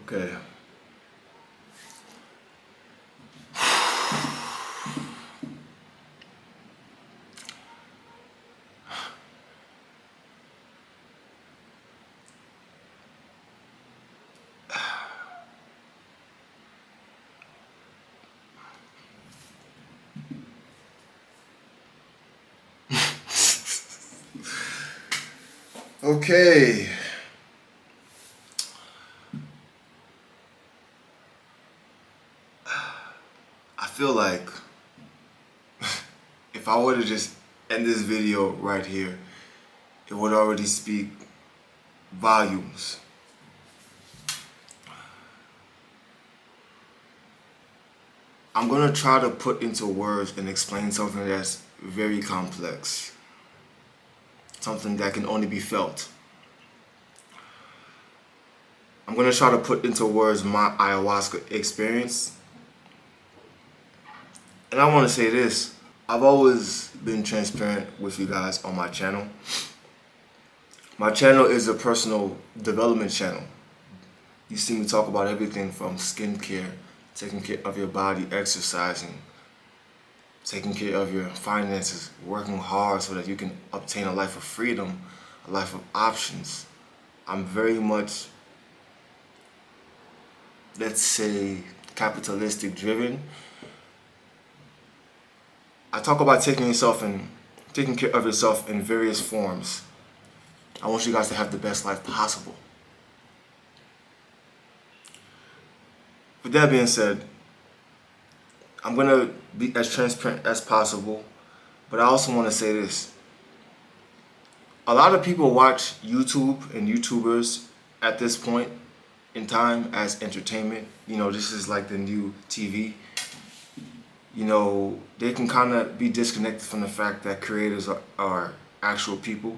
Okay. Okay. I feel like if I were to just end this video right here, it would already speak volumes. I'm gonna try to put into words and explain something that's very complex. Something that can only be felt. I'm gonna try to put into words my ayahuasca experience. And I wanna say this. I've always been transparent with you guys on my channel. My channel is a personal development channel. You see me talk about everything from skincare, taking care of your body, exercising, taking care of your finances, working hard so that you can obtain a life of freedom, a life of options. I'm very much, let's say, capitalistic driven. I talk about taking care of yourself in various forms. I want you guys to have the best life possible. With that being said, I'm gonna be as transparent as possible, but I also want to say this. A lot of people watch YouTube and YouTubers at this point in time as entertainment. You know, this is like the new TV. You know, they can kind of be disconnected from the fact that creators are actual people.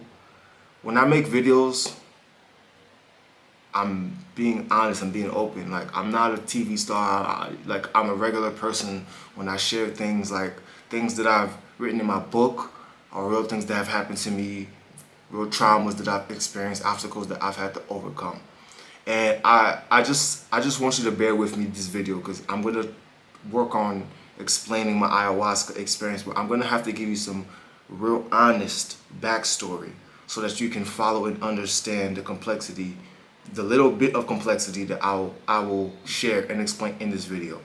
When I make videos, I'm being honest, I'm being open. Like, I'm not a TV star. I'm a regular person when I share things, like things that I've written in my book or real things that have happened to me, real traumas that I've experienced, obstacles that I've had to overcome. And I just want you to bear with me this video, because I'm gonna work on explaining my ayahuasca experience, but I'm gonna have to give you some real honest backstory so that you can follow and understand the complexity, the little bit of complexity that I will share and explain in this video.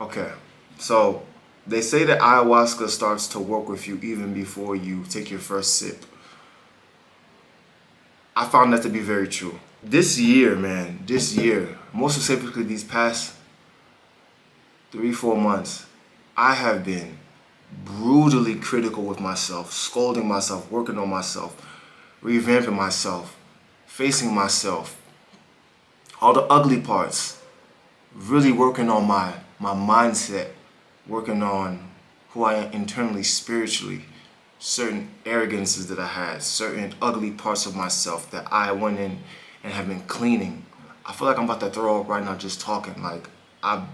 Okay, so they say that ayahuasca starts to work with you even before you take your first sip. I found that to be very true. This year, more specifically these past 3-4 months, I have been brutally critical with myself, scolding myself, working on myself, revamping myself, facing myself, all the ugly parts, really working on my mindset, working on who I am internally, spiritually, certain arrogances that I had, certain ugly parts of myself that I went in and have been cleaning. I feel like I'm about to throw up right now just talking. Like, I've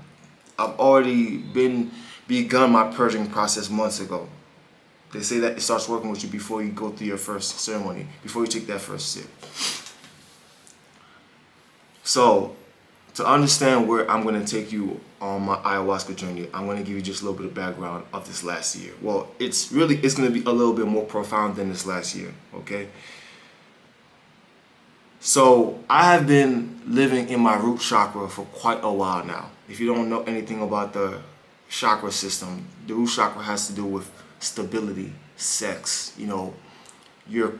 already begun my purging process months ago. They say that it starts working with you before you go through your first ceremony, before you take that first sip. So, to understand where I'm going to take you on my ayahuasca journey, I'm going to give you just a little bit of background of this last year. Well, it's going to be a little bit more profound than this last year, okay? So, I have been living in my root chakra for quite a while now. If you don't know anything about the chakra system, the root chakra has to do with stability, sex, you know, your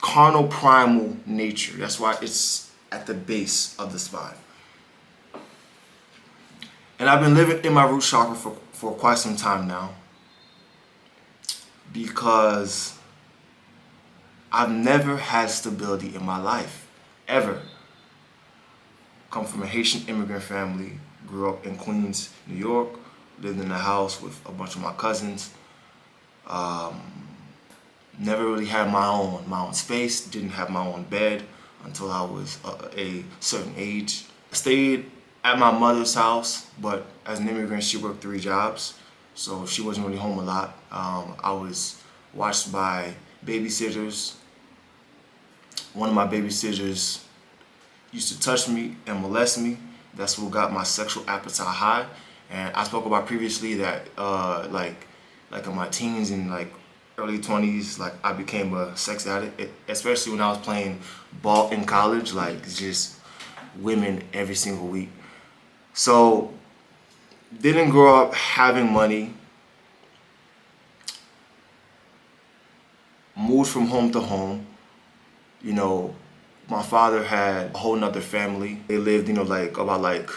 carnal primal nature. That's why it's at the base of the spine. And I've been living in my root chakra for quite some time now, because I've never had stability in my life, ever. Come from a Haitian immigrant family, grew up in Queens, New York, lived in a house with a bunch of my cousins. Never really had my own space, didn't have my own bed until I was a certain age. I stayed at my mother's house, but as an immigrant, she worked 3 jobs. so she wasn't really home a lot. I was watched by babysitters. One of my babysitters used to touch me and molest me. That's what got my sexual appetite high. And I spoke about previously that like in my teens and like early 20s, like I became a sex addict, especially when I was playing ball in college, like just women every single week. So didn't grow up having money, moved from home to home. You know, my father had a whole nother family. They lived, you know, like about like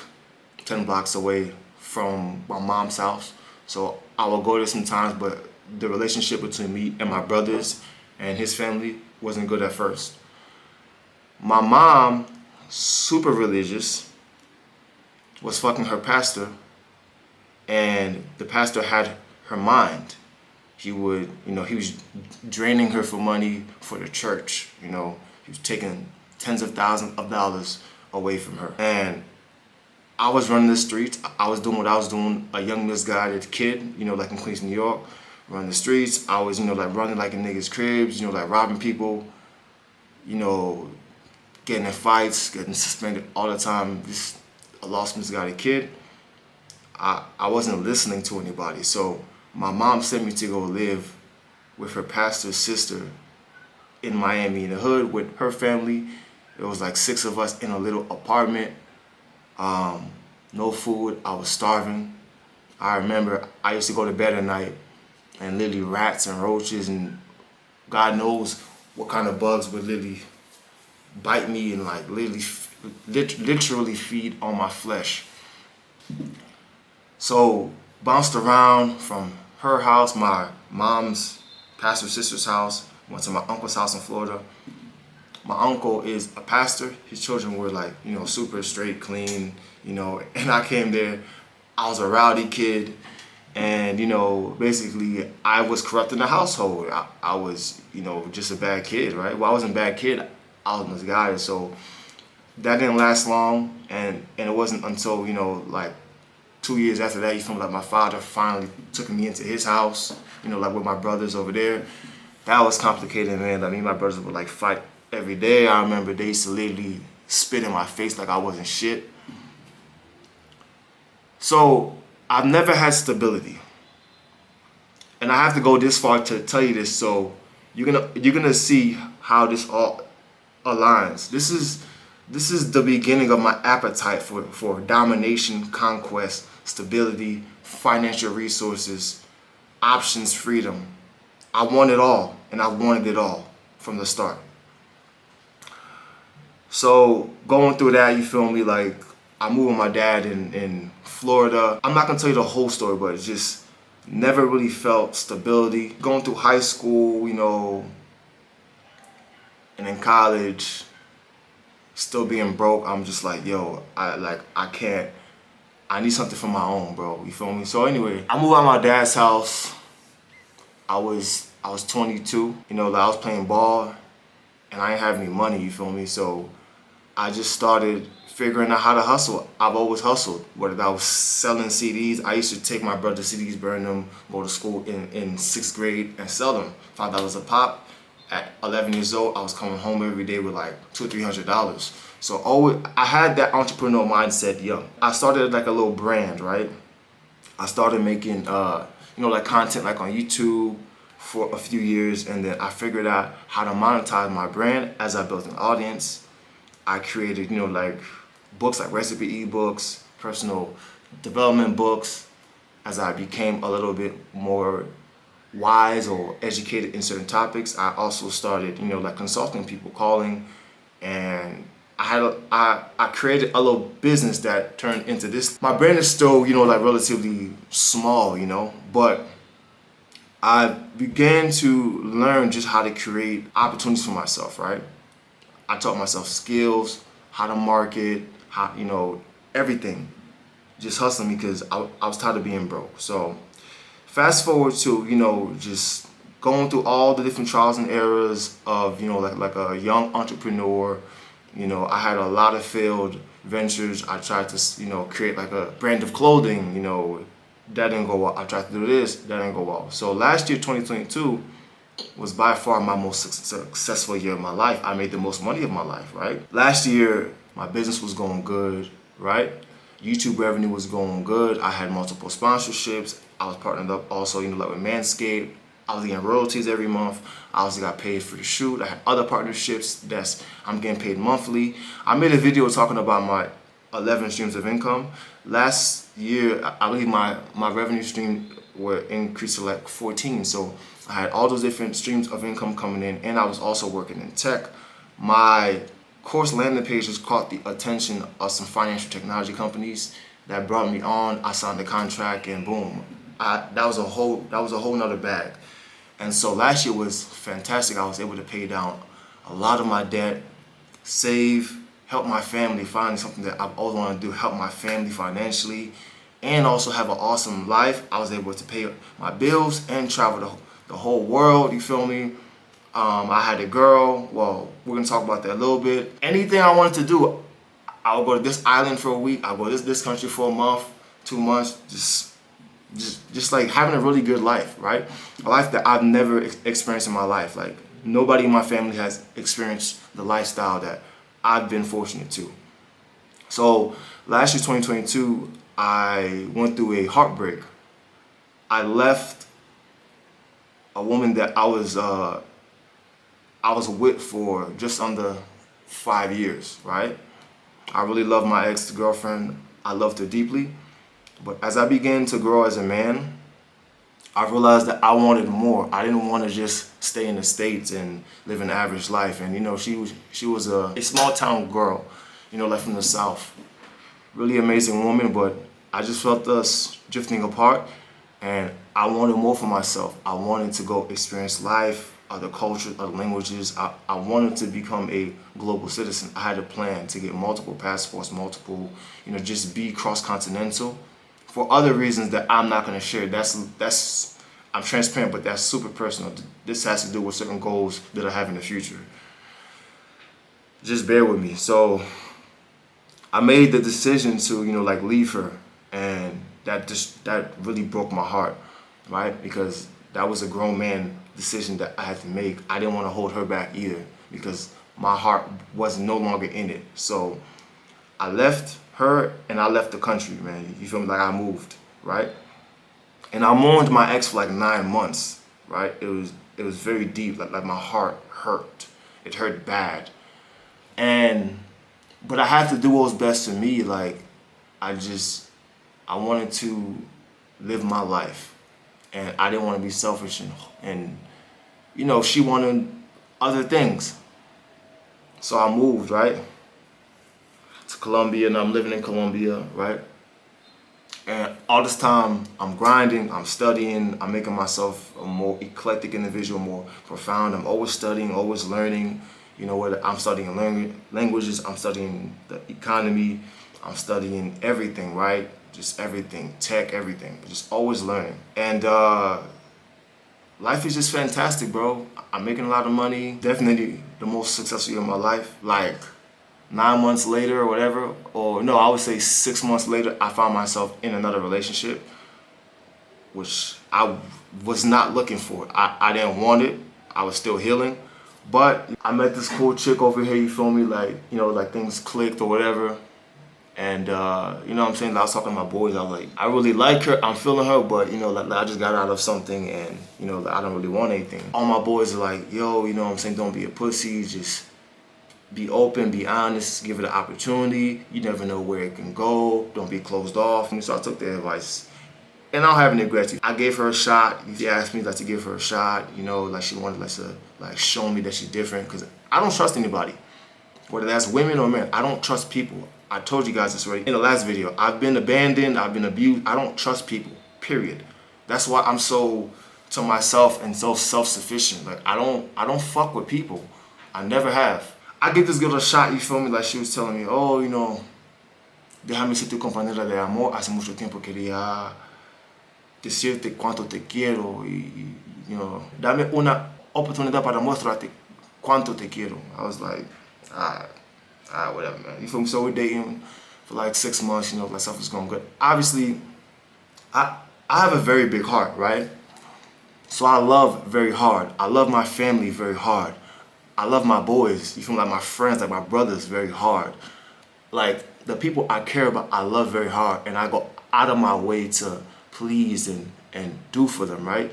10 blocks away from my mom's house. So I would go there sometimes, but the relationship between me and my brothers and his family wasn't good at first. My mom, super religious, was fucking her pastor, and the pastor had her mind. He would, you know, he was draining her for money for the church. You know, he was taking tens of thousands of dollars away from her. And I was running the streets. I was doing what I was doing, a young misguided kid, you know, like in Queens, New York, running the streets. I was, you know, like running like in niggas' cribs, you know, like robbing people, you know, getting in fights, getting suspended all the time. Just a lost, misguided kid. I wasn't listening to anybody. So my mom sent me to go live with her pastor's sister in Miami, in the hood, with her family. It was like 6 of us in a little apartment. No food. I was starving. I remember I used to go to bed at night and literally rats and roaches and God knows what kind of bugs would literally bite me and like literally feed on my flesh. So bounced around from her house, my mom's pastor's sister's house, went to my uncle's house in Florida. My uncle is a pastor. His children were like, you know, super straight, clean, you know, and I came there. I was a rowdy kid, and, you know, basically I was corrupting the household. I was, you know, just a bad kid, right? Well, I wasn't a bad kid. I was misguided. So that didn't last long, and it wasn't until, you know, like 2 years after that, you feel like my father finally took me into his house, you know, like with my brothers over there. That was complicated, man. Like me and my brothers would like fight every day. I remember they used to literally spit in my face like I wasn't shit. So I've never had stability. And I have to go this far to tell you this, so you're gonna see how this all aligns. This is the beginning of my appetite for domination, conquest, stability, financial resources, options, freedom. I want it all, and I wanted it all from the start. So going through that, you feel me, like I moved with my dad in Florida. I'm not gonna tell you the whole story, but it's just never really felt stability. Going through high school, you know, and in college, still being broke, I'm just like, yo, I can't, I need something for my own, bro. You feel me? So anyway, I moved out of my dad's house. I was 22, you know, like I was playing ball and I didn't have any money, you feel me? So I just started figuring out how to hustle. I've always hustled, whether that was selling CDs. I used to take my brother's CDs, burn them, go to school in 6th grade and sell them. $5 a pop. At 11 years old, I was coming home every day with like $200-300. So always, I had that entrepreneurial mindset young. I started like a little brand, right? I started making, you know, like content like on YouTube for a few years, and then I figured out how to monetize my brand as I built an audience. I created, you know, like books, like recipe ebooks, personal development books. As I became a little bit more wise or educated in certain topics, I also started, you know, like consulting people, calling, and I created a little business that turned into this. My brand is still, you know, like relatively small, you know, but I began to learn just how to create opportunities for myself, right? I taught myself skills, how to market, how, you know, everything. Just hustling because I was tired of being broke. So fast forward to, you know, just going through all the different trials and errors of, you know, like a young entrepreneur. You know, I had a lot of failed ventures. I tried to, you know, create like a brand of clothing, you know, that didn't go well. I tried to do this, that didn't go well. So last year, 2022, was by far my most successful year of my life. I made the most money of my life, right? Last year, my business was going good, right? YouTube revenue was going good. I had multiple sponsorships. I was partnered up also, like with Manscaped. I was getting royalties every month. I also got paid for the shoot. I had other partnerships I'm getting paid monthly. I made a video talking about my 11 streams of income. Last year, I believe my revenue stream were increased to like 14. So I had all those different streams of income coming in, and I was also working in tech. My course landing pages caught the attention of some financial technology companies that brought me on. I signed the contract, and boom, that was a whole nother bag. And so last year was fantastic. I was able to pay down a lot of my debt, save, help my family, find something that I've always wanted to do, help my family financially, and also have an awesome life. I was able to pay my bills and travel the whole world, you feel me? I had a girl. Well, we're gonna talk about that a little bit. Anything I wanted to do, I'll go to this island for a week, I'll go to this country for a month, 2 months, just like having a really good life, right? A life that I've never experienced in my life. Like nobody in my family has experienced the lifestyle that I've been fortunate to. So last year, 2022, I went through a heartbreak. I left a woman that I was with for just under 5 years, right? I really loved my ex-girlfriend. I loved her deeply. But as I began to grow as a man, I realized that I wanted more. I didn't want to just stay in the States and live an average life. And she was a small town girl, like from the South. Really amazing woman, but I just felt us drifting apart, and I wanted more for myself. I wanted to go experience life, other cultures, other languages. I wanted to become a global citizen. I had a plan to get multiple passports, just be cross-continental. For other reasons that I'm not gonna share. I'm transparent, but that's super personal. This has to do with certain goals that I have in the future. Just bear with me. So I made the decision to, leave her, and that really broke my heart, right? Because that was a grown man decision that I had to make. I didn't want to hold her back either, because my heart was no longer in it. So I left her and I left the country, man. You feel me? Like I moved, right? And I mourned my ex for like 9 months, right? It was very deep. Like my heart hurt. It hurt bad. But I had to do what was best for me. Like I wanted to live my life, and I didn't want to be selfish, and she wanted other things. So I moved, right, to Colombia, and I'm living in Colombia, right? And all this time, I'm grinding, I'm studying, I'm making myself a more eclectic individual, more profound. I'm always studying, always learning. Whether I'm studying languages, I'm studying the economy, I'm studying everything, right? Just everything, tech, everything, just always learning. And life is just fantastic, bro. I'm making a lot of money, definitely the most successful year of my life. Like 9 months later or whatever, or no, I would say 6 months later, I found myself in another relationship, which I was not looking for. I didn't want it. I was still healing. But I met this cool chick over here, you feel me? Like, like things clicked or whatever. And, what I'm saying? Like, I was talking to my boys. I was like, I really like her. I'm feeling her, but, like I just got out of something, and, like, I don't really want anything. All my boys are like, yo, what I'm saying? Don't be a pussy. Just be open, be honest, give it an opportunity. You never know where it can go. Don't be closed off. And so I took their advice. And I don't have any regrets. I gave her a shot. She asked me to give her a shot. Like she wanted to show me that she's different. Because I don't trust anybody. Whether that's women or men, I don't trust people. I told you guys this already in the last video. I've been abandoned, I've been abused. I don't trust people, period. That's why I'm so to myself and so self-sufficient. Like I don't fuck with people. I never have. I give this girl a shot, you feel me? Like she was telling me, oh, déjame ser tu compañera de amor. Hace mucho tiempo quería decirte cuánto te quiero y dame una oportunidad para mostrarte cuánto te quiero. I was like, alright, whatever, man. You feel me? So we're dating for like 6 months, like stuff was going good. Obviously, I have a very big heart, right? So I love very hard. I love my family very hard. I love my boys, you feel me, like my friends, like my brothers very hard. Like the people I care about, I love very hard, and I go out of my way to please and do for them, right?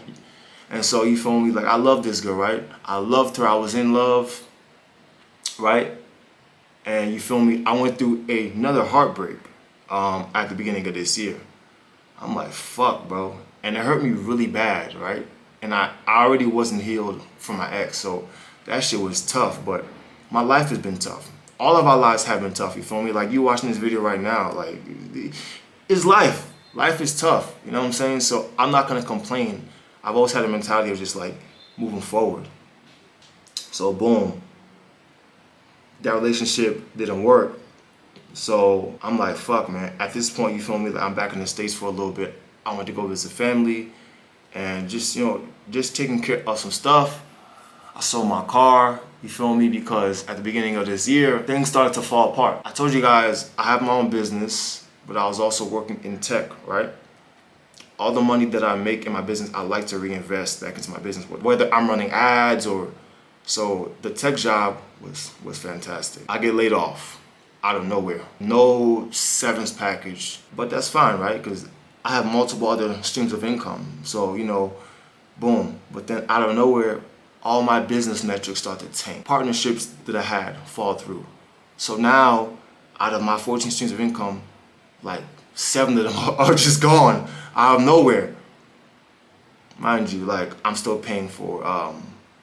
And so you feel me, like I love this girl, right? I loved her, I was in love, right? And you feel me, I went through another heartbreak at the beginning of this year. I'm like, fuck, bro. And it hurt me really bad, right? And I already wasn't healed from my ex, so that shit was tough, but my life has been tough. All of our lives have been tough, you feel me? Like you watching this video right now, like it's life. Life is tough, you know what I'm saying? So I'm not gonna complain. I've always had a mentality of just like moving forward. So boom, that relationship didn't work. So I'm like, fuck, man. At this point, you feel me? Like I'm back in the States for a little bit. I went to go visit family and just, you know, just taking care of some stuff. I sold my car, you feel me? Because at the beginning of this year, things started to fall apart. I told you guys I have my own business, but I was also working in tech, right? All the money that I make in my business, I like to reinvest back into my business, whether I'm running ads or, so the tech job was fantastic. I get laid off out of nowhere. No severance package, but that's fine, right? Because I have multiple other streams of income. So, you know, boom. But then out of nowhere, all my business metrics start to tank. Partnerships that I had fall through. So now, out of my 14 streams of income, like 7 of them are just gone out of nowhere. Mind you, like I'm still paying for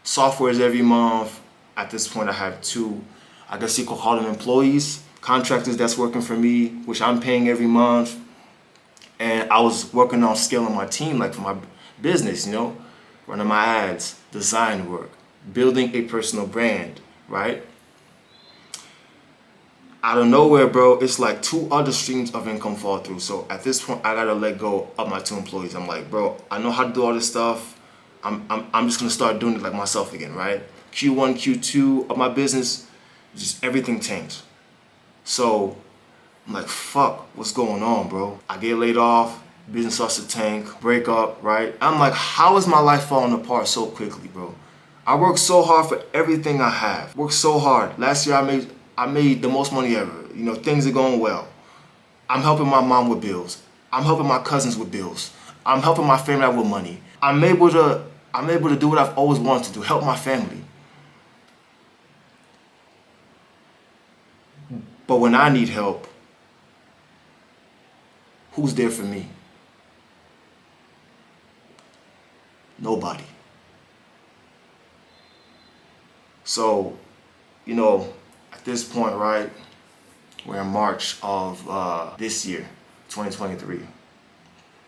softwares every month. At this point, I have 2, I guess you could call them employees, contractors that's working for me, which I'm paying every month. And I was working on scaling my team, like for my business, you know, running my ads, design work, building a personal brand, right? Out of nowhere, bro, it's like 2 other streams of income fall through. So at this point, I gotta let go of my 2 employees. I'm like, bro, I know how to do all this stuff. I'm just gonna start doing it like myself again, right? Q1, Q2 of my business, just everything tanked. So I'm like, fuck, what's going on, bro? I get laid off, business starts to tank, break up, right? I'm like, how is my life falling apart so quickly, bro? I worked so hard for everything I have. Worked so hard. Last year I made the most money ever. You know, things are going well. I'm helping my mom with bills. I'm helping my cousins with bills. I'm helping my family out with money. I'm able to do what I've always wanted to do, help my family. But when I need help, who's there for me? Nobody. So, you know, at this point, right, we're in March of this year, 2023.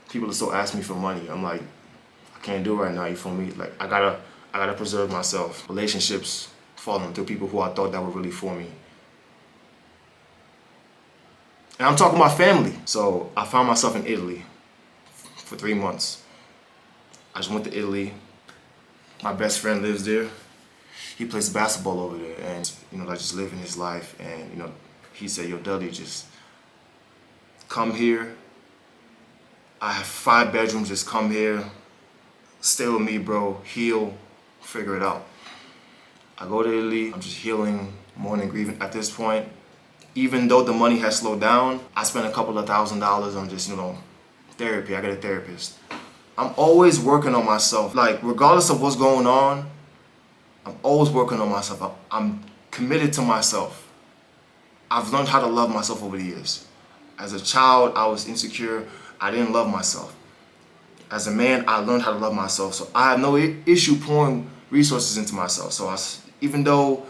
People are still asking me for money. I'm like, I can't do it right now, you feel me? Like, I gotta preserve myself. Relationships falling through, people who I thought that were really for me. And I'm talking about family. So I found myself in Italy for 3 months. I just went to Italy. My best friend lives there. He plays basketball over there, and you know, like just living his life. And you know, he said, "Yo, Dudley, just come here. I have 5 bedrooms. Just come here, stay with me, bro. Heal, figure it out." I go to Italy. I'm just healing, mourning, grieving. At this point, even though the money has slowed down, I spent a couple of $1,000s on just, you know, therapy. I got a therapist. I'm always working on myself. Like, regardless of what's going on, I'm always working on myself. I'm committed to myself. I've learned how to love myself over the years. As a child, I was insecure. I didn't love myself. As a man, I learned how to love myself. So I have no issue pouring resources into myself. So even though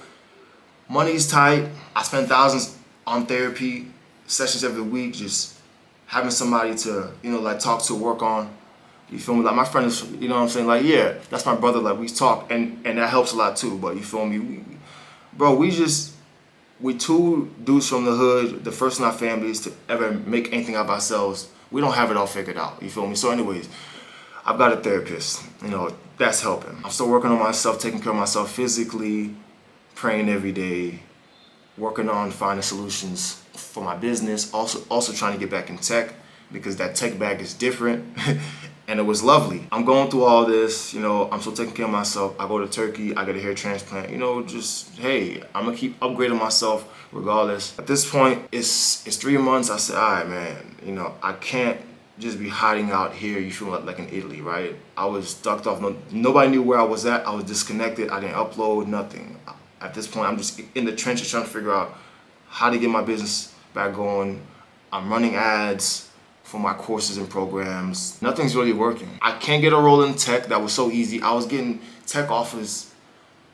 money's tight, I spend thousands on therapy sessions every week, just having somebody to, you know, like talk to, work on. You feel me? Like my friend is, you know what I'm saying? Like, yeah, that's my brother. Like we talk, and that helps a lot too. But you feel me? We 2 dudes from the hood, the first in our families to ever make anything of ourselves. We don't have it all figured out. You feel me? So anyways, I've got a therapist. You know, that's helping. I'm still working on myself, taking care of myself physically, praying every day, working on finding solutions for my business. Also trying to get back in tech, because that tech bag is different. And it was lovely. I'm going through all this, you know, I'm still taking care of myself. I go to Turkey, I get a hair transplant, you know, just, hey, I'm gonna keep upgrading myself regardless. At this point, it's 3 months. I said, all right, man, you know, I can't just be hiding out here, you feel like in Italy, right? I was ducked off. Nobody knew where I was at. I was disconnected. I didn't upload, nothing. At this point, I'm just in the trenches trying to figure out how to get my business back going. I'm running ads for my courses and programs. Nothing's really working. I can't get a role in tech. That was so easy. I was getting tech offers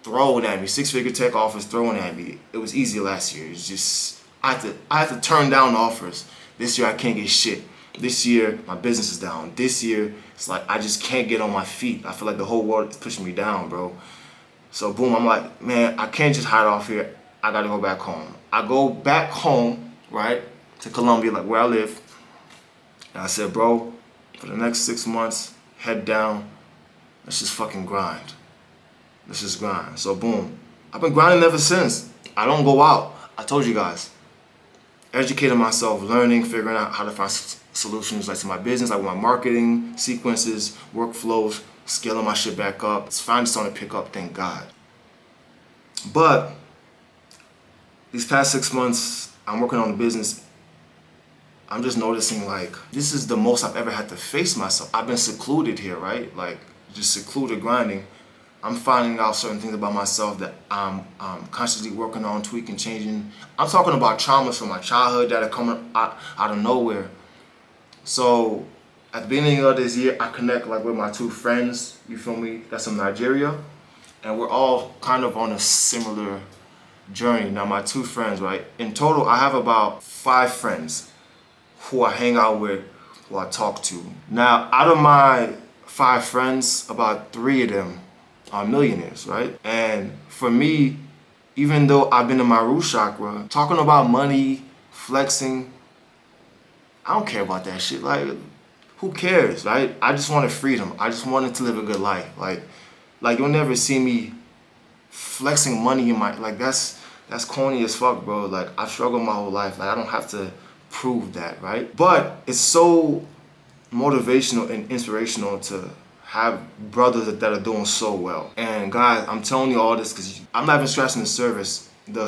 thrown at me, 6-figure tech offers thrown at me. It was easy last year. It's just, I had to turn down offers. This year I can't get shit. This year my business is down. This year it's like I just can't get on my feet. I feel like the whole world is pushing me down, bro. So boom, I'm like, man, I can't just hide off here. I gotta go back home. I go back home, right, to Colombia, like where I live. And I said, bro, for the next 6 months, head down, let's just fucking grind. Let's just grind. So boom, I've been grinding ever since. I don't go out. I told you guys. Educating myself, learning, figuring out how to find solutions like to my business, like with my marketing, sequences, workflows, scaling my shit back up. It's finally starting to pick up, thank God. But these past 6 months, I'm working on the business. I'm just noticing like, this is the most I've ever had to face myself. I've been secluded here, right? Like just secluded grinding. I'm finding out certain things about myself that I'm constantly working on, tweaking, changing. I'm talking about traumas from my childhood that are coming out of nowhere. So at the beginning of this year, I connect like with my 2 friends, you feel me? That's from Nigeria. And we're all kind of on a similar journey. Now my 2 friends, right? In total, I have about 5 friends who I hang out with, who I talk to. Now, out of my 5 friends, about 3 of them are millionaires, right? And for me, even though I've been in my root chakra, talking about money, flexing, I don't care about that shit. Like, who cares, right? I just wanted freedom. I just wanted to live a good life. Like you'll never see me flexing money in my, like that's corny as fuck, bro. Like I've struggled my whole life. Like I don't have to prove that, right? But it's so motivational and inspirational to have brothers that are doing so well. And guys, I'm telling you all this because I'm not even scratching the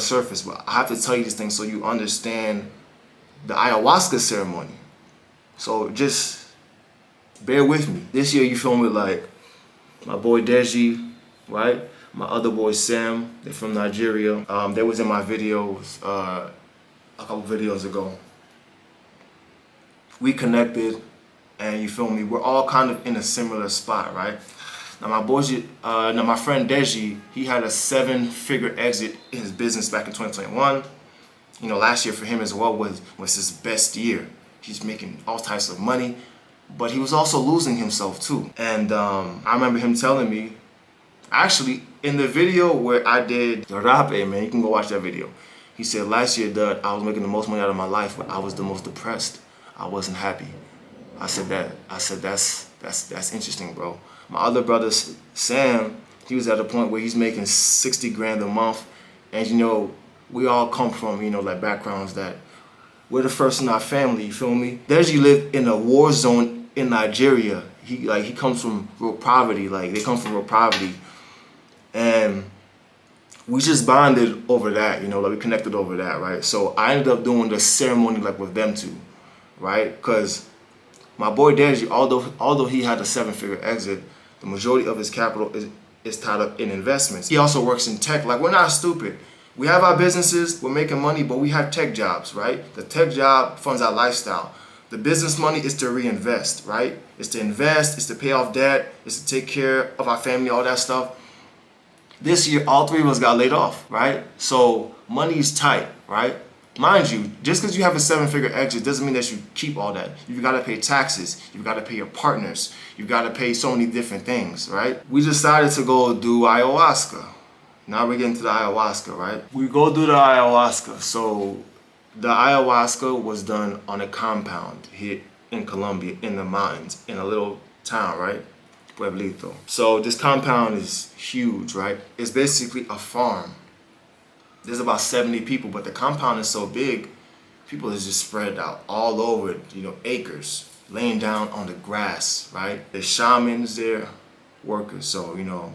surface, but I have to tell you these things so you understand the ayahuasca ceremony. So just bear with me. This year, you feel me, like my boy Deji, right? My other boy Sam, they're from Nigeria. They was in my videos a couple videos ago. We connected. And you feel me? We're all kind of in a similar spot, right? Now my friend Deji, he had a 7-figure exit in his business back in 2021. You know, last year for him as well was his best year. He's making all types of money, but he was also losing himself too. And I remember him telling me, actually, in the video where I did the rap, man, you can go watch that video. He said last year that I was making the most money out of my life, but I was the most depressed. I wasn't happy. I said that's interesting, bro. My other brother Sam, he was at a point where he's making 60 grand a month, and you know, we all come from, you know, like backgrounds that we're the first in our family, you feel me? Deji lived in a war zone in Nigeria. He comes from real poverty, like they come from real poverty. And we just bonded over that, you know, like we connected over that, right? So I ended up doing the ceremony like with them two, right? Because my boy Deji, although he had a 7-figure exit, the majority of his capital is tied up in investments. He also works in tech. Like, we're not stupid. We have our businesses, we're making money, but we have tech jobs, right? The tech job funds our lifestyle. The business money is to reinvest, right? It's to invest, it's to pay off debt, it's to take care of our family, all that stuff. This year, all 3 of us got laid off, right? So money is tight, right? Mind you, just because you have a 7-figure exit doesn't mean that you keep all that. You've got to pay taxes. You've got to pay your partners. You've got to pay so many different things, right? We decided to go do ayahuasca. Now we're getting to the ayahuasca, right? We go do the ayahuasca. So the ayahuasca was done on a compound here in Colombia, in the mountains, in a little town, right? Pueblito. So this compound is huge, right? It's basically a farm. There's about 70 people, but the compound is so big, people is just spread out all over, you know, acres. laying down on the grass, right? The shamans there, workers. So, you know,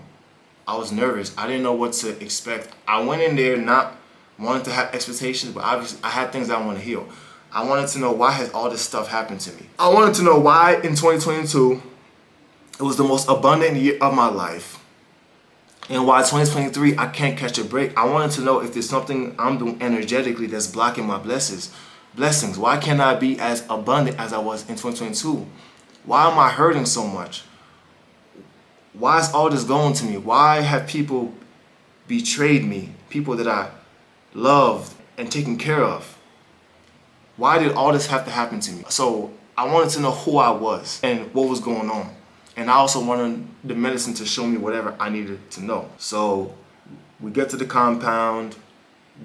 I was nervous. I didn't know what to expect. I went in there not wanting to have expectations, but obviously I had things I want to heal. I wanted to know, why has all this stuff happened to me? I wanted to know why in 2022, it was the most abundant year of my life. And why 2023, I can't catch a break. I wanted to know if there's something I'm doing energetically that's blocking my blessings. Why can't I be as abundant as I was in 2022? Why am I hurting so much? Why is all this going to me? Why have people betrayed me? People that I loved and taken care of. Why did all this have to happen to me? So I wanted to know who I was and what was going on. And I also wanted the medicine to show me whatever I needed to know. So we get to the compound,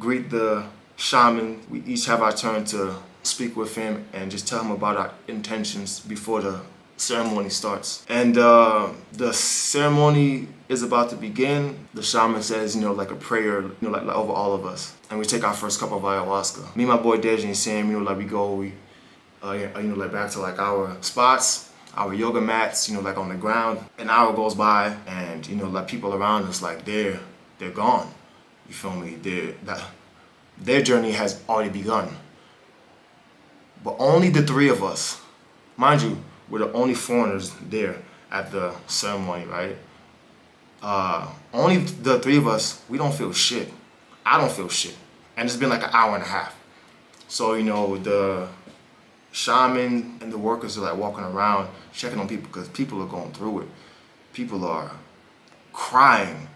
greet the shaman. We each have our turn to speak with him and just tell him about our intentions before the ceremony starts. And the ceremony is about to begin. The shaman says, you know, like a prayer, you know, like over all of us. And we take our first cup of ayahuasca. Me and my boy Deji and Sam, you know, like we go, you know, like back to like our spots, our yoga mats, you know, like on the ground. An hour goes by and, you know, like people around us, like they're gone. You feel me? Their journey has already begun. But only the three of us, mind you, we're the only foreigners there at the ceremony, right? Only the three of us, we don't feel shit. I don't feel shit. And it's been like an hour and a half. So, you know, the shaman and the workers are like walking around, checking on people because people are going through it. People are crying,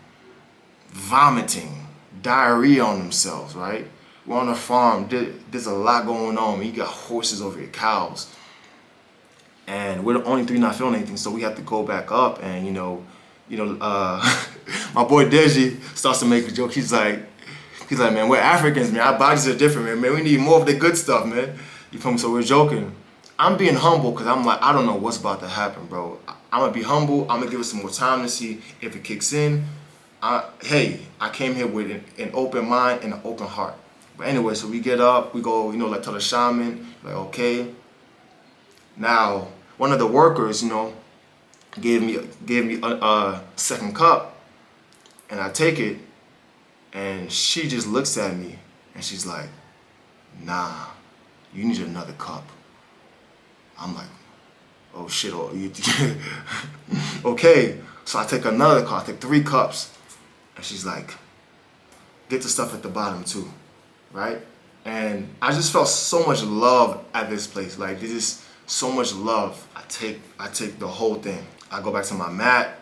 vomiting, diarrhea on themselves, right? We're on a farm, there's a lot going on. You got horses over here, cows. And we're the only three not feeling anything, so we have to go back up. And my boy Deji starts to make a joke. He's like, man, we're Africans, man. Our bodies are different, man. Man, we need more of the good stuff, man. You feel me? So we're joking. I'm being humble because I'm like, I don't know what's about to happen, bro. I'm gonna be humble. I'm gonna give it some more time to see if it kicks in. Hey, I came here with an open mind and an open heart. But anyway, so we get up, we go, you know, like tell the shaman, like, okay. Now, one of the workers, you know, gave me a second cup, and I take it, and she just looks at me, and she's like, nah, you need another cup. I'm like, oh shit, okay. So I take another cup, I take 3 cups, and she's like, get the stuff at the bottom too, right? And I just felt so much love at this place. Like, this is so much love. I take the whole thing. I go back to my mat.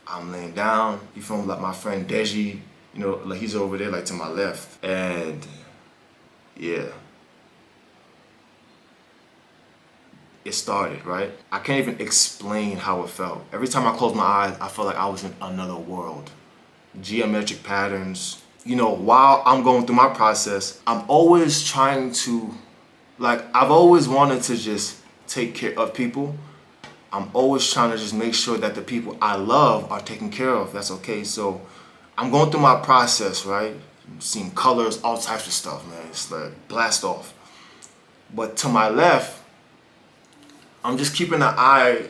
I'm laying down. You feel me? Like my friend Deji, you know, like he's over there, like to my left. And yeah, it started, right? I can't even explain how it felt. Every time I closed my eyes, I felt like I was in another world. Geometric patterns. You know, while I'm going through my process, I'm always trying to, like, I've always wanted to just take care of people. I'm always trying to just make sure that the people I love are taken care of. That's okay. So I'm going through my process, right? I'm seeing colors, all types of stuff, man. It's like blast off. But to my left, I'm just keeping an eye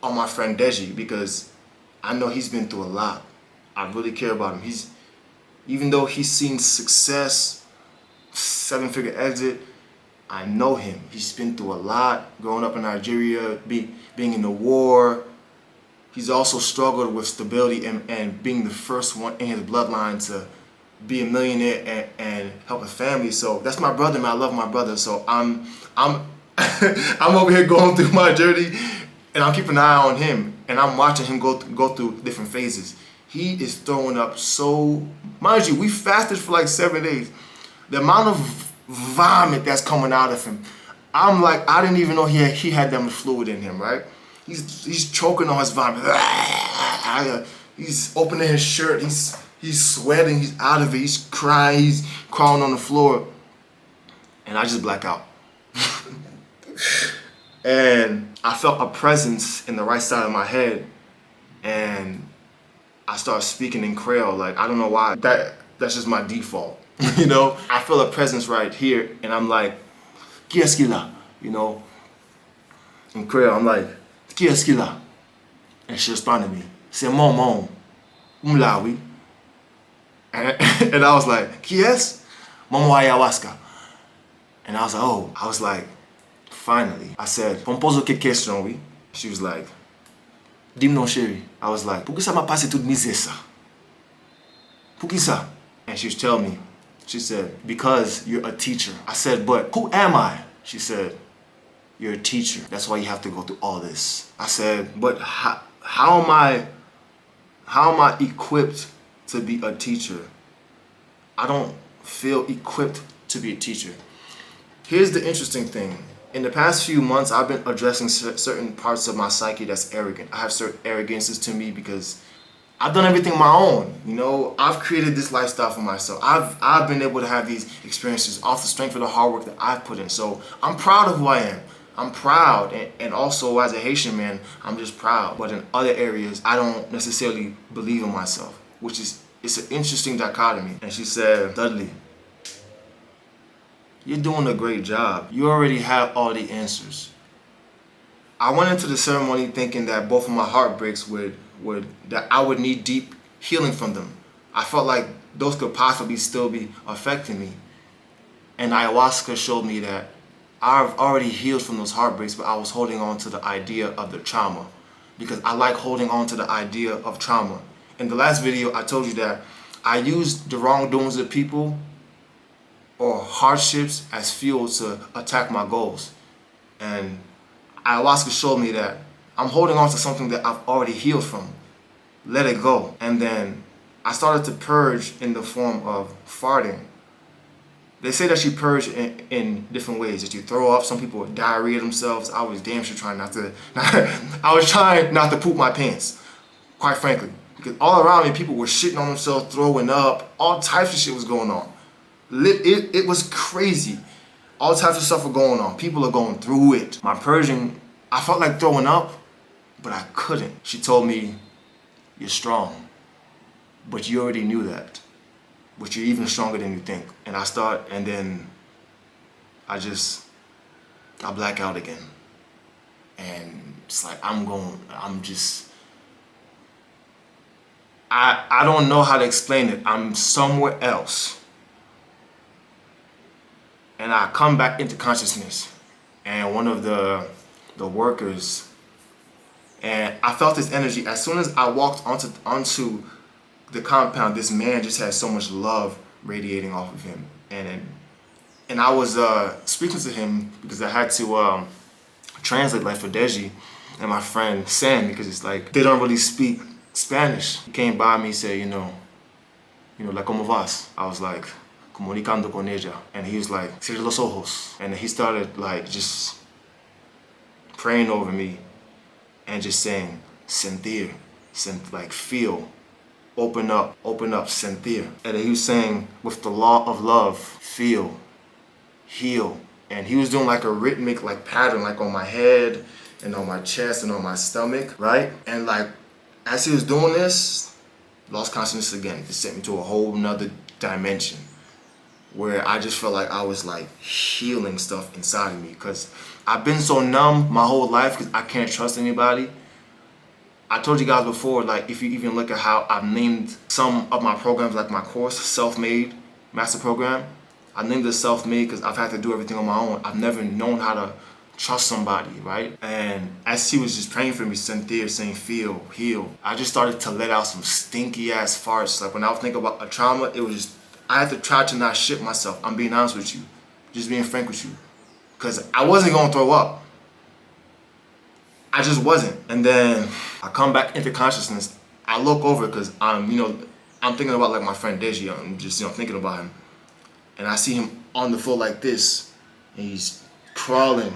on my friend Deji because I know he's been through a lot. I really care about him. Even though he's seen success, 7-figure exit, I know him. He's been through a lot, growing up in Nigeria, being in the war. He's also struggled with stability and being the first one in his bloodline to be a millionaire and help a family. So that's my brother, man. I love my brother. So I'm I'm over here going through my journey, and I'm keeping an eye on him, and I'm watching him go through different phases. He is throwing up so, mind you, we fasted for like 7 days. The amount of vomit that's coming out of him, I'm like, I didn't even know he had that much fluid in him, right? He's choking on his vomit. He's opening his shirt. He's sweating. He's out of it. He's crying. He's crawling on the floor, and I just black out. And I felt a presence in the right side of my head, and I started speaking in Creole. Like, I don't know why. That's just my default, you know? I feel a presence right here, and I'm like, qu'est-ce qu'il a? You know? in Creole, I'm like, qui est-ce qu'il a? And she responded to me, c'est mon mon, là, oui. And I was like, qui est-ce? Maman Ayahuasca. And I was like, oh, I was like, finally. I said, pour me poser quelques questions, oui. She was like, dis-moi non, chérie. I was like, pour que ça m'a passé toute misère ça? Pour qui ça? And she was telling me, she said, because you're a teacher. I said, but who am I? She said, you're a teacher. That's why you have to go through all this. I said, but how am I equipped to be a teacher? I don't feel equipped to be a teacher. Here's the interesting thing. In the past few months, I've been addressing certain parts of my psyche that's arrogant. I have certain arrogances to me because I've done everything on my own. You know, I've created this lifestyle for myself. I've been able to have these experiences off the strength of the hard work that I've put in. So I'm proud of who I am. I'm proud, and also as a Haitian man, I'm just proud. But in other areas, I don't necessarily believe in myself, which is, it's an interesting dichotomy. And she said, Dudley, you're doing a great job. You already have all the answers. I went into the ceremony thinking that both of my heartbreaks that I would need deep healing from them. I felt like those could possibly still be affecting me. And ayahuasca showed me that I've already healed from those heartbreaks, but I was holding on to the idea of the trauma because I like holding on to the idea of trauma. In the last video, I told you that I used the wrongdoings of people or hardships as fuel to attack my goals. And ayahuasca showed me that I'm holding on to something that I've already healed from. Let it go. And then I started to purge in the form of farting. They say that you purge in different ways, that you throw up. Some people diarrhea themselves. I was damn sure trying not to, I was trying not to poop my pants, quite frankly. Because all around me, people were shitting on themselves, throwing up, all types of shit was going on. It was crazy. All types of stuff were going on. People are going through it. My purging, I felt like throwing up, but I couldn't. She told me, you're strong, but you already knew that. But you're even stronger than you think. And then I black out again. And it's like, I don't know how to explain it. I'm somewhere else. And I come back into consciousness, and one of the workers, and I felt this energy. As soon as I walked onto the compound, this man just had so much love radiating off of him. And I was speaking to him because I had to translate, like, for Deji and my friend Shan, because it's like they don't really speak Spanish. He came by me and said, you know, like, ¿cómo vas? I was like, comunicando con ella. And he was like, cierra los ojos. And he started, like, just praying over me and just saying, sentir, like, feel, open up, sentir. And he was saying, with the law of love, feel, heal. And he was doing like a rhythmic, like, pattern, like on my head and on my chest and on my stomach, right? And like, as he was doing this, lost consciousness again. It sent me to a whole nother dimension where I just felt like I was, like, healing stuff inside of me, because I've been so numb my whole life because I can't trust anybody. I told you guys before, like, if you even look at how I've named some of my programs, like my course, Selfmade Master Program, I named it Selfmade because I've had to do everything on my own. I've never known how to trust somebody, right? And as he was just praying for me, sentir, saying feel, heal, I just started to let out some stinky ass farts. Like, when I was thinking about a trauma, it was just, I had to try to not shit myself. I'm being honest with you, just being frank with you, because I wasn't gonna throw up. I just wasn't. And then I come back into consciousness. I look over because I'm thinking about, like, my friend Deji. I'm just, thinking about him. And I see him on the floor like this, and he's crawling,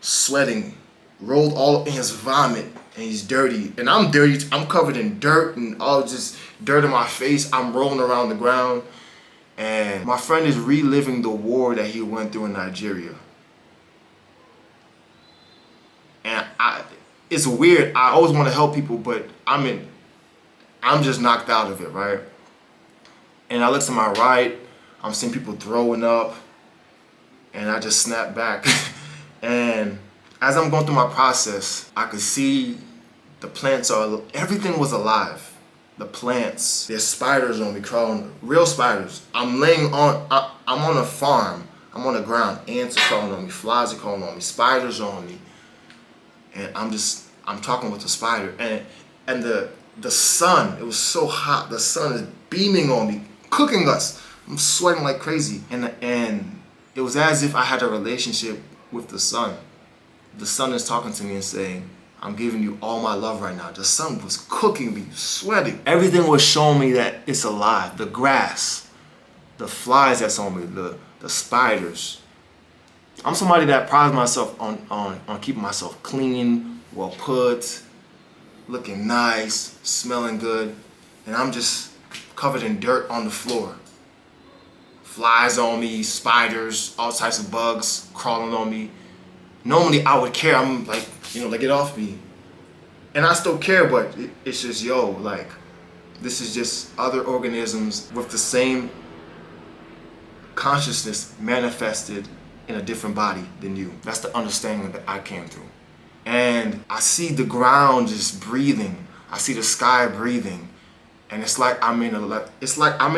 sweating, rolled all up in his vomit, and he's dirty. And I'm dirty. I'm covered in dirt and all just dirt in my face. I'm rolling around the ground. And my friend is reliving the war that he went through in Nigeria. And it's weird. I always want to help people, but I'm just knocked out of it, right? And I look to my right, I'm seeing people throwing up, and I just snap back. And as I'm going through my process, I could see the plants everything was alive. The plants, there's spiders on me crawling, real spiders. I'm on a farm. I'm on the ground. Ants are crawling on me, flies are crawling on me, spiders are on me. And I'm talking with the spider. And the sun, it was so hot. The sun is beaming on me, cooking us. I'm sweating like crazy. And it was as if I had a relationship with the sun. The sun is talking to me and saying, I'm giving you all my love right now. The sun was cooking me, sweating. Everything was showing me that it's alive. The grass, the flies that's on me, the spiders. I'm somebody that prides myself on keeping myself clean, well put, looking nice, smelling good. And I'm just covered in dirt on the floor. Flies on me, spiders, all types of bugs crawling on me. Normally I would care. I'm like, like get off me. And I still care, but it's just, like, this is just other organisms with the same consciousness manifested in a different body than you. That's the understanding that I came through. And I see the ground just breathing. I see the sky breathing. And it's like I'm in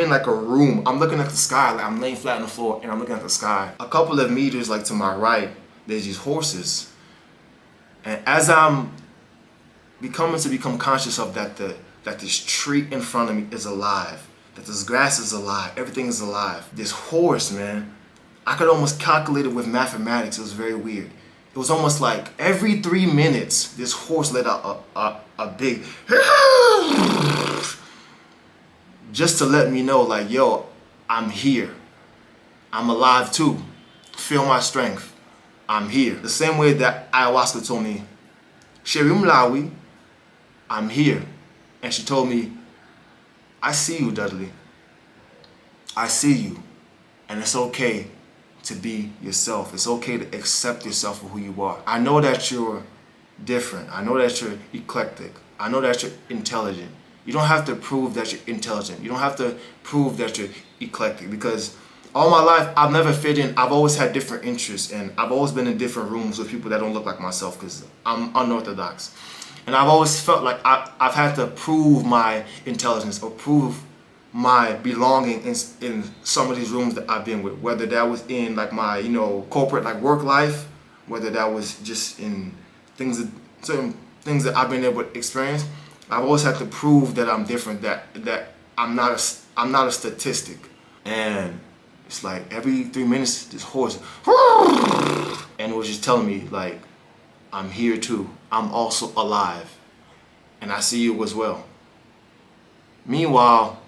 like a room. I'm looking at the sky, like I'm laying flat on the floor and I'm looking at the sky. A couple of meters like to my right, there's these horses. And as I'm become conscious of that this tree in front of me is alive, that this grass is alive, everything is alive. This horse, man, I could almost calculate it with mathematics. It was very weird. It was almost like every 3 minutes, this horse let out a big just to let me know, like, yo, I'm here. I'm alive too. Feel my strength. I'm here. The same way that Ayahuasca told me, Sherim Lawi, I'm here. And she told me, I see you, Dudley. I see you. And it's okay to be yourself. It's okay to accept yourself for who you are. I know that you're different. I know that you're eclectic. I know that you're intelligent. You don't have to prove that you're intelligent. You don't have to prove that you're eclectic, because all my life I've never fit in. I've always had different interests, and I've always been in different rooms with people that don't look like myself because I'm unorthodox. And I've always felt like I've had to prove my intelligence or prove my belonging in some of these rooms that I've been with, whether that was in like my corporate like work life, whether that was just in certain things that I've been able to experience. I've always had to prove that I'm different, that I'm not a statistic. And it's like every 3 minutes this horse and it was just telling me like, I'm here too. I'm also alive. And I see you as well. Meanwhile,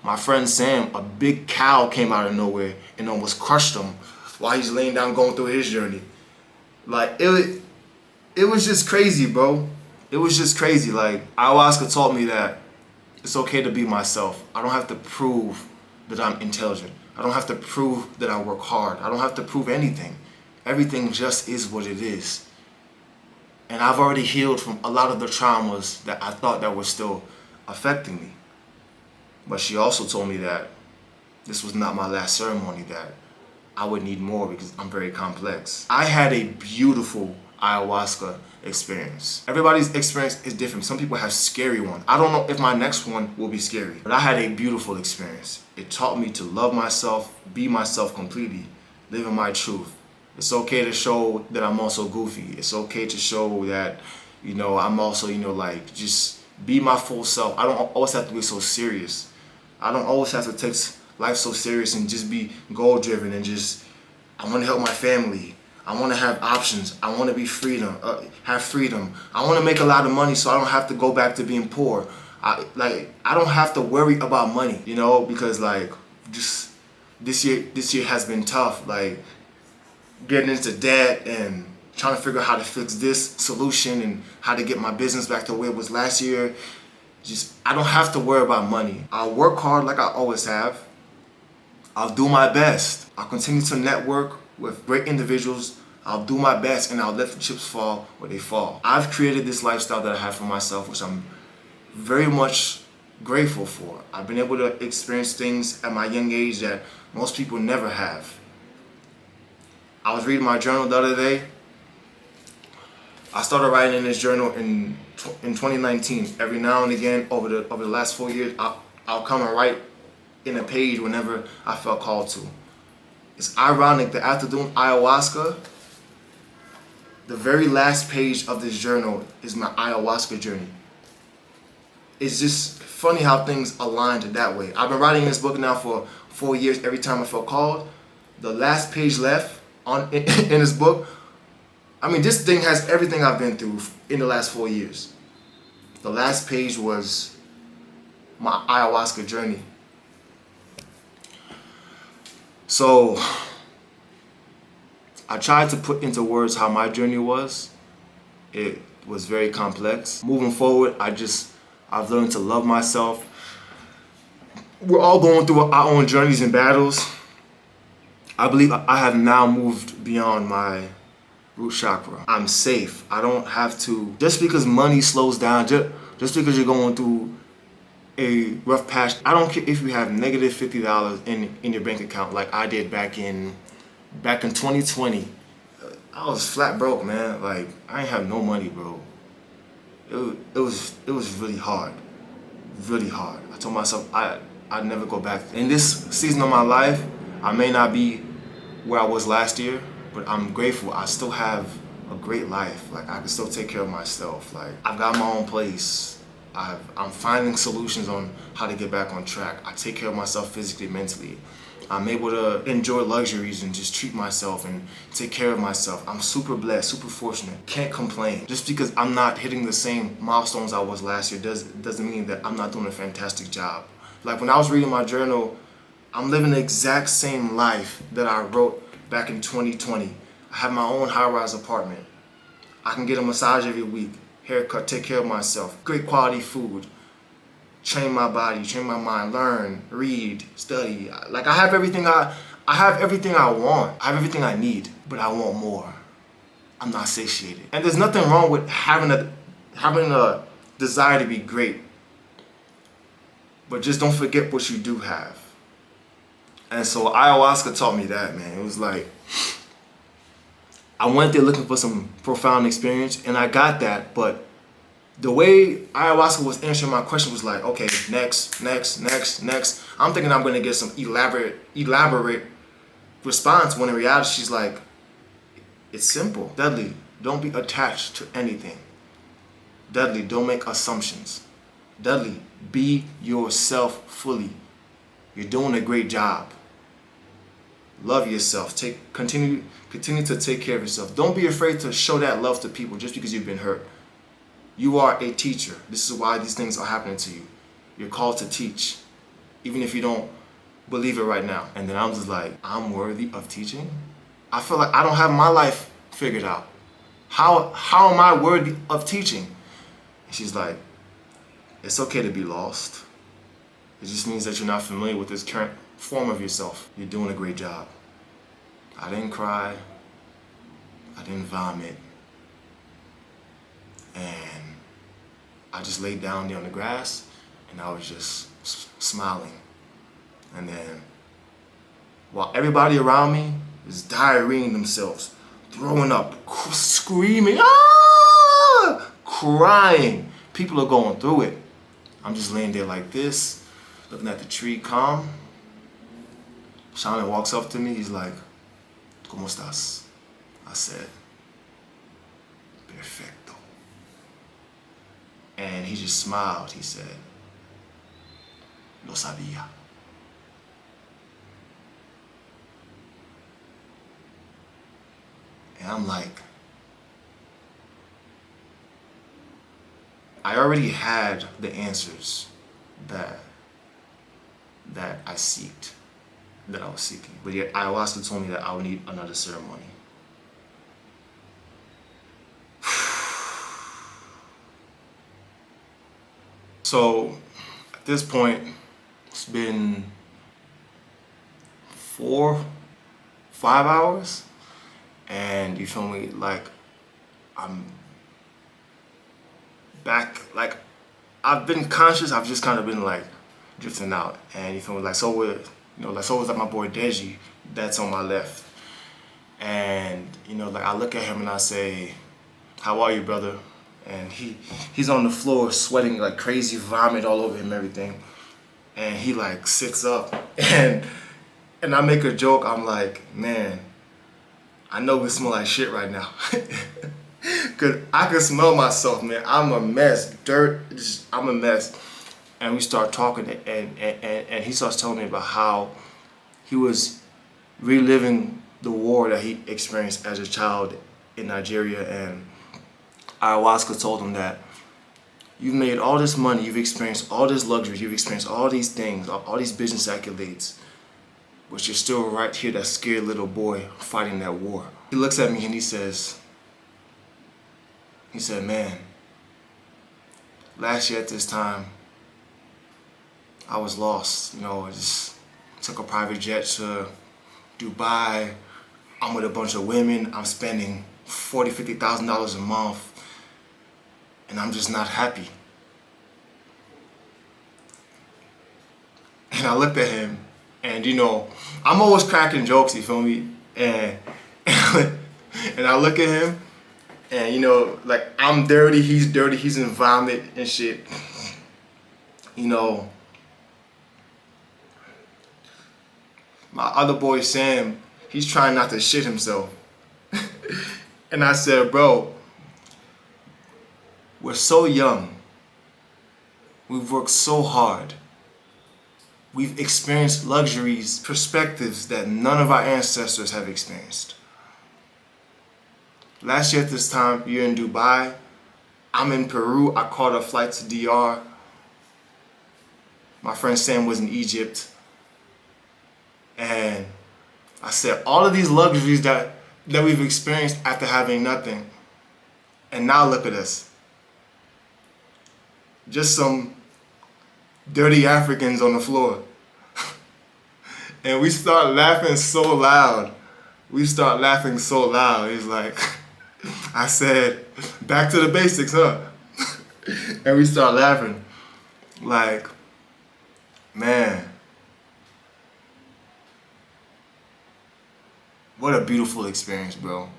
my friend Sam, a big cow came out of nowhere and almost crushed him while he's laying down going through his journey. Like it was just crazy, bro. It was just crazy. Like, Ayahuasca taught me that it's okay to be myself. I don't have to prove that I'm intelligent. I don't have to prove that I work hard. I don't have to prove anything. Everything just is what it is. And I've already healed from a lot of the traumas that I thought that were still affecting me. But she also told me that this was not my last ceremony, that I would need more because I'm very complex. I had a beautiful ayahuasca experience. Everybody's experience is different. Some people have scary ones. I don't know if my next one will be scary, but I had a beautiful experience. It taught me to love myself, be myself completely, live in my truth. It's okay to show that I'm also goofy. It's okay to show that, I'm also, like, just be my full self. I don't always have to be so serious. I don't always have to take life so serious and just be goal driven and just, I want to help my family. I want to have options. I want to be have freedom. I want to make a lot of money so I don't have to go back to being poor. I don't have to worry about money, because like just this year has been tough. Like getting into debt and trying to figure out how to fix this solution and how to get my business back to where it was last year. I don't have to worry about money. I'll work hard like I always have. I'll do my best. I'll continue to network with great individuals. I'll do my best and I'll let the chips fall where they fall. I've created this lifestyle that I have for myself, which I'm very much grateful for. I've been able to experience things at my young age that most people never have. I was reading my journal the other day. I started writing in this journal in 2019. Every now and again, over the last 4 years, I'll come and write in a page whenever I felt called to. It's ironic that after doing ayahuasca, the very last page of this journal is my ayahuasca journey. It's just funny how things aligned that way. I've been writing this book now for 4 years. Every time I felt called, the last page left in this book, I mean, this thing has everything I've been through in the last 4 years. The last page was my ayahuasca journey. So I tried to put into words how my journey was. It was very complex. Moving forward, I've learned to love myself. We're all going through our own journeys and battles. I believe I have now moved beyond my root chakra. I'm safe. I don't have to, just because money slows down, just because you're going through a rough patch, I don't care if you have negative $50 in your bank account like I did back in 2020. I was flat broke, man. Like, I ain't have no money, bro. It was really hard. Really hard. I told myself I'd never go back. In this season of my life, I may not be where I was last year, but I'm grateful. I still have a great life. Like, I can still take care of myself. Like, I've got my own place. I'm finding solutions on how to get back on track. I take care of myself physically, mentally. I'm able to enjoy luxuries and just treat myself and take care of myself. I'm super blessed, super fortunate. Can't complain. Just because I'm not hitting the same milestones I was last year doesn't mean that I'm not doing a fantastic job. Like, when I was reading my journal, I'm living the exact same life that I wrote back in 2020. I have my own high-rise apartment. I can get a massage every week, haircut, take care of myself, great quality food, train my body, train my mind, learn, read, study. Like, I have everything I want. I have everything I need, but I want more. I'm not satiated. And there's nothing wrong with having a desire to be great. But just don't forget what you do have. And so ayahuasca taught me that, man. It was like, I went there looking for some profound experience, and I got that, but the way ayahuasca was answering my question was like, okay, next. I'm thinking I'm gonna get some elaborate response, when in reality she's like, it's simple. Dudley, don't be attached to anything. Dudley, don't make assumptions. Dudley, be yourself fully. You're doing a great job. Love yourself. Continue to take care of yourself. Don't be afraid to show that love to people just because you've been hurt. You are a teacher. This is why these things are happening to you. You're called to teach, even if you don't believe it right now. And then I'm just like, I'm worthy of teaching? I feel like I don't have my life figured out. How am I worthy of teaching? And she's like, it's okay to be lost. It just means that you're not familiar with this current form of yourself. You're doing a great job. I didn't cry. I didn't vomit. And I just laid down there on the grass and I was just smiling. And then while everybody around me is diarrheaing themselves, throwing up, screaming, ah! Crying. People are going through it. I'm just laying there like this, looking at the tree, calm. Shan walks up to me, he's like, ¿Cómo estás? I said, perfecto. And he just smiled, he said, lo sabía. And I'm like, I already had the answers that I seeked, that I was seeking. But yet ayahuasca told me that I would need another ceremony. So at this point, it's been 4-5 hours, and you feel me, like I'm back, like I've been conscious, I've just kind of been like drifting out, and you feel me, like so with, you know, like so was like my boy Deji, that's on my left, and you know, like I look at him and I say, how are you, brother? And he's on the floor sweating like crazy, vomit all over him and everything. And he like sits up and I make a joke. I'm like, man, I know we smell like shit right now. Cause I can smell myself, man. I'm a mess. I'm a mess. And we start talking and he starts telling me about how he was reliving the war that he experienced as a child in Nigeria, and ayahuasca told him that you've made all this money, you've experienced all this luxury, you've experienced all these things, all these business accolades, but you're still right here, that scared little boy fighting that war. He looks at me and he said, man, last year at this time, I was lost. You know, I just took a private jet to Dubai. I'm with a bunch of women. I'm spending $40,000, $50,000 a month, and I'm just not happy. And I looked at him, and you know, I'm always cracking jokes, you feel me? And I look at him, and you know, like I'm dirty, he's in vomit and shit. You know, my other boy Sam, he's trying not to shit himself. And I said, bro, we're so young. We've worked so hard. We've experienced luxuries, perspectives that none of our ancestors have experienced. Last year at this time, you're in Dubai. I'm in Peru. I caught a flight to DR. My friend Sam was in Egypt. And I said, all of these luxuries that we've experienced after having nothing. And now look at us. Just some dirty Africans on the floor. And we start laughing so loud. He's like, I said, back to the basics, huh? And we start laughing. Like, man, what a beautiful experience, bro.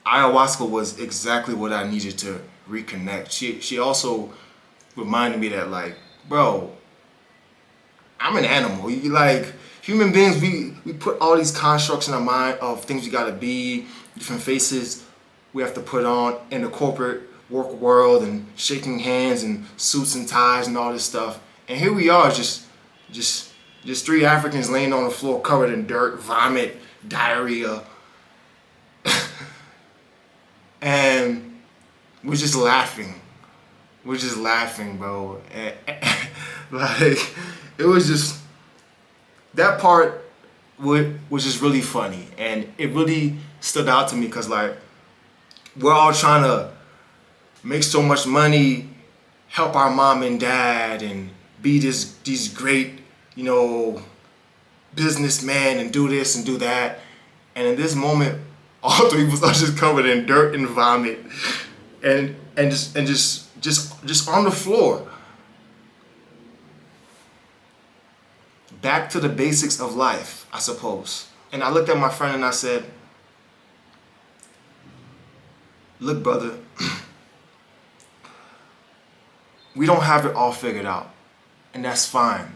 Ayahuasca was exactly what I needed to reconnect. She also reminded me that, like, bro, I'm an animal. Like, human beings, we put all these constructs in our mind of things we gotta be, different faces we have to put on in the corporate work world, and shaking hands and suits and ties and all this stuff. And here we are, just three Africans laying on the floor covered in dirt, vomit, diarrhea. And we're just laughing. We're just laughing, bro. And, like, it was just, that part was just really funny. And it really stood out to me because, like, we're all trying to make so much money, help our mom and dad, and be these great, you know, businessmen, and do this and do that. And in this moment, all three of us are just covered in dirt and vomit, and just on the floor. Back to the basics of life, I suppose. And I looked at my friend and I said, look, brother, we don't have it all figured out, and that's fine.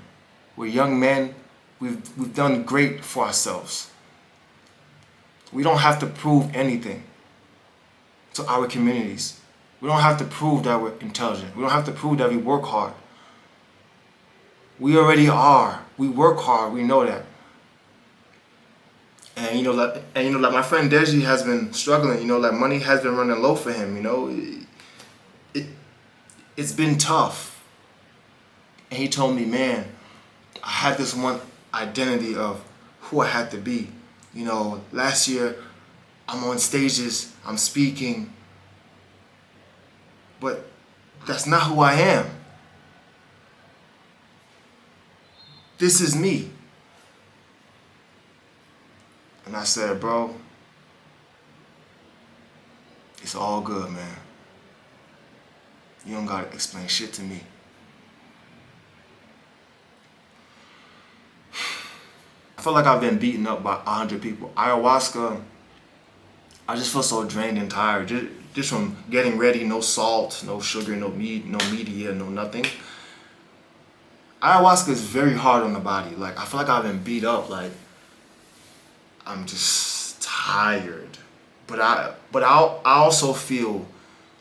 We're young men. We've done great for ourselves. We don't have to prove anything to our communities. We don't have to prove that we're intelligent. We don't have to prove that we work hard. We already are. We work hard. We know that. And you know, like my friend Deji has been struggling. You know, like money has been running low for him. You know, it's been tough. And he told me, man, I had this one identity of who I had to be. You know, last year I'm on stages, I'm speaking, but that's not who I am. This is me. And I said, bro, it's all good, man. You don't gotta explain shit to me. I feel like I've been beaten up by 100 people. Ayahuasca, I just feel so drained and tired. just from getting ready, no salt, no sugar, no meat, no media, no nothing. Ayahuasca is very hard on the body. Like, I feel like I've been beat up. Like, I'm just tired. But I also feel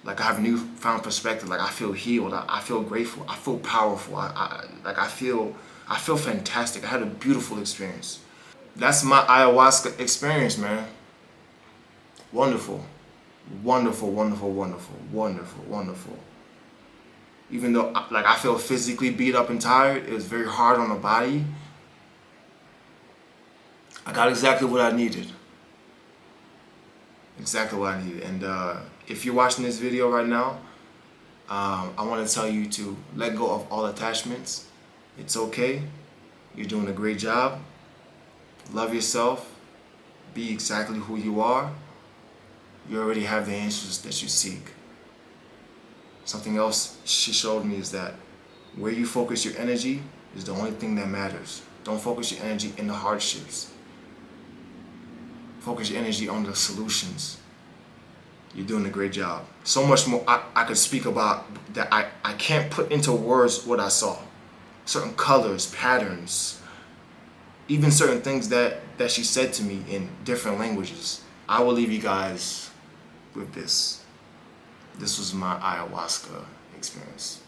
like I have newfound perspective. Like, I feel healed. I feel grateful. I feel powerful. I feel fantastic. I had a beautiful experience. That's my ayahuasca experience, man. Wonderful. Wonderful, wonderful, wonderful, wonderful, wonderful. Even though, like, I feel physically beat up and tired, it was very hard on the body. I got exactly what I needed. Exactly what I needed. And if you're watching this video right now, I want to tell you to let go of all attachments. It's okay. You're doing a great job. Love yourself. Be exactly who you are. You already have the answers that you seek. Something else she showed me is that where you focus your energy is the only thing that matters. Don't focus your energy in the hardships. Focus your energy on the solutions. You're doing a great job. So much more I could speak about that I can't put into words what I saw. Certain colors, patterns, even certain things that she said to me in different languages. I will leave you guys with this. This was my ayahuasca experience.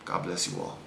God bless you all.